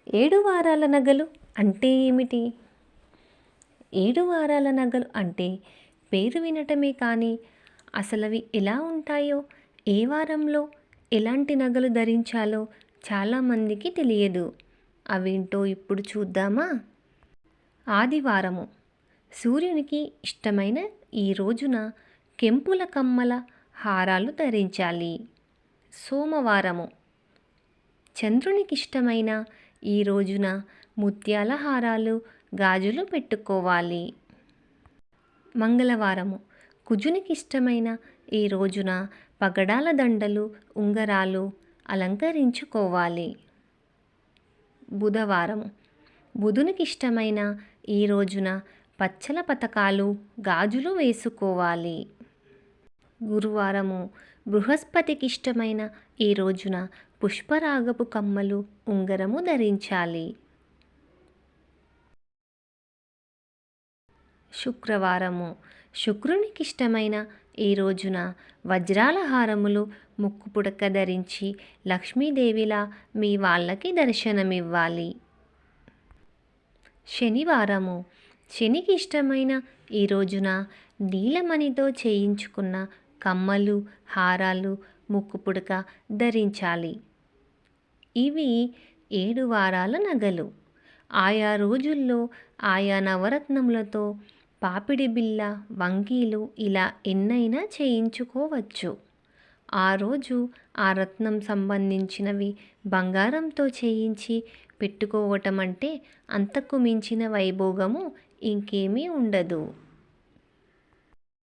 ఏడు వారాల నగలు అంటే ఏమిటి? ఏడు వారాల నగలు అంటే పేరు వినటమే కానీ అసలవి ఎలా ఉంటాయో, ఏ వారంలో ఎలాంటి నగలు ధరించాలో చాలామందికి తెలియదు. అవేంటో ఇప్పుడు చూద్దామా? ఆదివారము సూర్యునికి ఇష్టమైన ఈ రోజున కెంపుల కమ్మల హారాలు ధరించాలి. సోమవారము చంద్రునికి ఇష్టమైన ఈ రోజున ముత్యాల హారాలు, గాజులు పెట్టుకోవాలి. మంగళవారము కుజునికి ఇష్టమైన ఈ రోజున పగడాల దండలు, ఉంగరాలు అలంకరించుకోవాలి. బుధవారము బుధునికి ఇష్టమైన ఈ రోజున పచ్చల పతకాలు, గాజులు వేసుకోవాలి. గురువారము బృహస్పతికి ఇష్టమైన ఈ రోజున పుష్పరాగపు కమ్మలు, ఉంగరము ధరించాలి. శుక్రవారము శుక్రునికి ఇష్టమైన ఈ రోజున వజ్రాల హారములు, ముక్కు పుడక ధరించి లక్ష్మీదేవిలా మీ వాళ్ళకి దర్శనమివ్వాలి. శనివారము శనికి ఇష్టమైన ఈ రోజున నీలమణితో చేయించుకున్న కమ్మలు, హారాలు, ముక్కు పుడక ధరించాలి. ఇవి 7 వారాల నగలు. ఆయా రోజుల్లో ఆయా నవరత్నములతో పాపిడి బిళ్ళ, వంకీలు ఇలా ఎన్నైనా చేయించుకోవచ్చు. ఆ రోజు ఆ రత్నం సంబంధించినవి బంగారంతో చేయించి పెట్టుకోవటం అంటే అంతకు మించిన వైభోగము ఇంకేమీ ఉండదు.